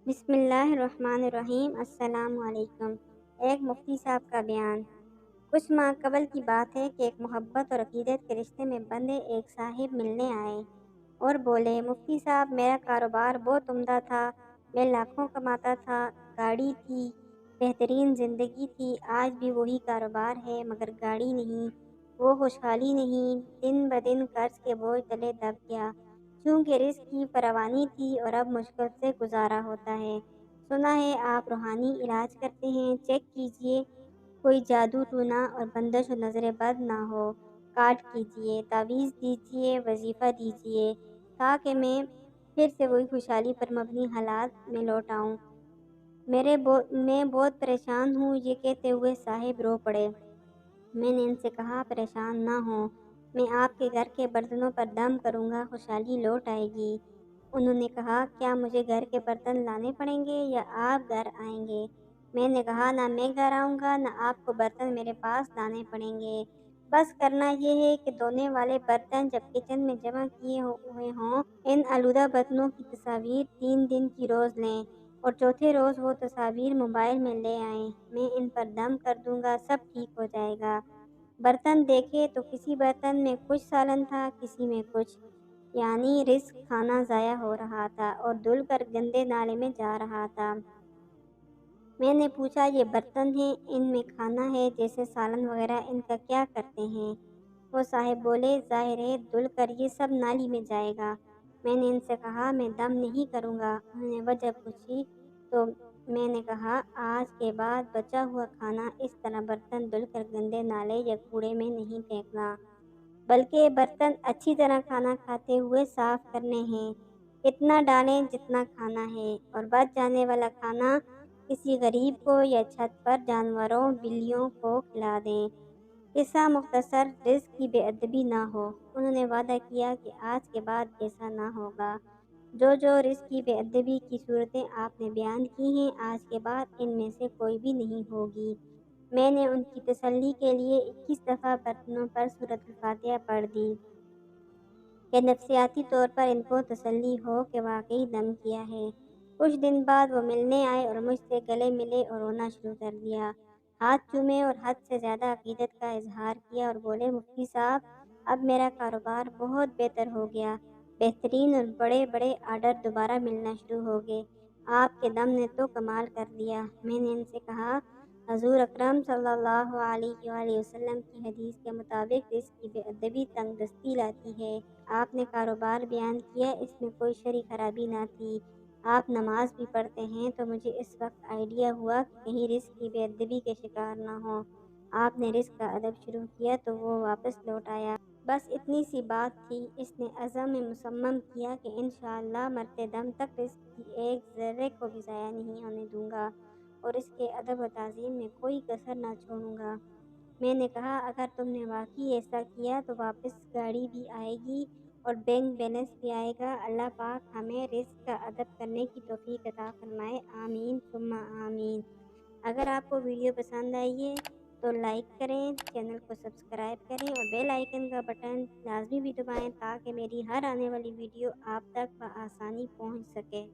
بسم اللہ الرحمن الرحیم۔ السلام علیکم۔ ایک مفتی صاحب کا بیان۔ کچھ ماہ قبل کی بات ہے کہ ایک محبت اور عقیدت کے رشتے میں بندھے ایک صاحب ملنے آئے اور بولے، مفتی صاحب میرا کاروبار بہت عمدہ تھا، میں لاکھوں کماتا تھا، گاڑی تھی، بہترین زندگی تھی، آج بھی وہی کاروبار ہے مگر گاڑی نہیں، وہ خوشحالی نہیں، دن بدن قرض کے بوجھ تلے دب گیا، چونکہ رزق کی فراوانی تھی اور اب مشکل سے گزارا ہوتا ہے۔ سنا ہے آپ روحانی علاج کرتے ہیں، چیک کیجئے کوئی جادو ٹونا اور بندش و نظر بد نہ ہو، کاٹ کیجئے، تعویذ دیجئے، وظیفہ دیجئے، تاکہ میں پھر سے وہی خوشحالی پر مبنی حالات میں لوٹ آؤں۔ میں بہت پریشان ہوں، یہ کہتے ہوئے صاحب رو پڑے۔ میں نے ان سے کہا، پریشان نہ ہوں، میں آپ کے گھر کے برتنوں پر دم کروں گا، خوشحالی لوٹ آئے گی۔ انہوں نے کہا، کیا مجھے گھر کے برتن لانے پڑیں گے یا آپ گھر آئیں گے؟ میں نے کہا، نہ میں گھر آؤں گا نہ آپ کو برتن میرے پاس لانے پڑیں گے، بس کرنا یہ ہے کہ دھونے والے برتن جب کچن میں جمع کیے ہوئے ہوں، ان آلودہ برتنوں کی تصاویر 3 دن کی روز لیں اور چوتھے روز وہ تصاویر موبائل میں لے آئیں، میں ان پر دم کر دوں گا، سب ٹھیک ہو جائے گا۔ برتن دیکھے تو کسی برتن میں کچھ سالن تھا، کسی میں کچھ، یعنی رزق کھانا ضائع ہو رہا تھا اور دھل کر گندے نالے میں جا رہا تھا۔ میں نے پوچھا، یہ برتن ہیں، ان میں کھانا ہے جیسے سالن وغیرہ، ان کا کیا کرتے ہیں؟ وہ صاحب بولے، ظاہر ہے دھل کر یہ سب نالی میں جائے گا۔ میں نے ان سے کہا، میں دم نہیں کروں گا۔ انہوں نے وجہ پوچھی تو میں نے کہا، آج کے بعد بچا ہوا کھانا اس طرح برتن دھل کر گندے نالے یا کوڑے میں نہیں پھینکنا، بلکہ برتن اچھی طرح کھانا کھاتے ہوئے صاف کرنے ہیں، اتنا ڈالیں جتنا کھانا ہے، اور بچ جانے والا کھانا کسی غریب کو یا چھت پر جانوروں بلیوں کو کھلا دیں۔ قصہ مختصر، رزق کی بے ادبی نہ ہو۔ انہوں نے وعدہ کیا کہ آج کے بعد ایسا نہ ہوگا۔ جو رزق کی بے ادبی کی صورتیں آپ نے بیان کی ہیں، آج کے بعد ان میں سے کوئی بھی نہیں ہوگی۔ میں نے ان کی تسلی کے لیے 21 دفعہ برتنوں پر سورۃ الفاتحہ پڑھ دی کہ نفسیاتی طور پر ان کو تسلی ہو کہ واقعی دم کیا ہے۔ کچھ دن بعد وہ ملنے آئے اور مجھ سے گلے ملے اور رونا شروع کر دیا، ہاتھ چومے اور حد سے زیادہ عقیدت کا اظہار کیا اور بولے، مفتی صاحب اب میرا کاروبار بہت بہتر ہو گیا، بہترین اور بڑے بڑے آرڈر دوبارہ ملنا شروع ہو گئے، آپ کے دم نے تو کمال کر دیا۔ میں نے ان سے کہا، حضور اکرم صلی اللہ علیہ وآلہ وسلم کی حدیث کے مطابق رزق کی بے ادبی تنگ دستی لاتی ہے۔ آپ نے کاروبار بیان کیا، اس میں کوئی شرعی خرابی نہ تھی، آپ نماز بھی پڑھتے ہیں، تو مجھے اس وقت آئیڈیا ہوا کہ کہیں رزق کی بے ادبی کے شکار نہ ہوں۔ آپ نے رزق کا ادب شروع کیا تو وہ واپس لوٹ آیا۔ بس اتنی سی بات تھی۔ اس نے عزم مصمم کیا کہ انشاءاللہ مرتے دم تک رزق کی ایک ذرے کو بھی ضائع نہیں ہونے دوں گا اور اس کے ادب و تعظیم میں کوئی کسر نہ چھوڑوں گا۔ میں نے کہا، اگر تم نے واقعی ایسا کیا تو واپس گاڑی بھی آئے گی اور بینک بیلنس بھی آئے گا۔ اللہ پاک ہمیں رزق کا ادب کرنے کی توفیق عطا فرمائے، آمین ثم آمین۔ اگر آپ کو ویڈیو پسند آئی ہے تو لائک کریں، چینل کو سبسکرائب کریں اور بیل آئیکن کا بٹن لازمی بھی دبائیں تاکہ میری ہر آنے والی ویڈیو آپ تک بآسانی پہنچ سکے۔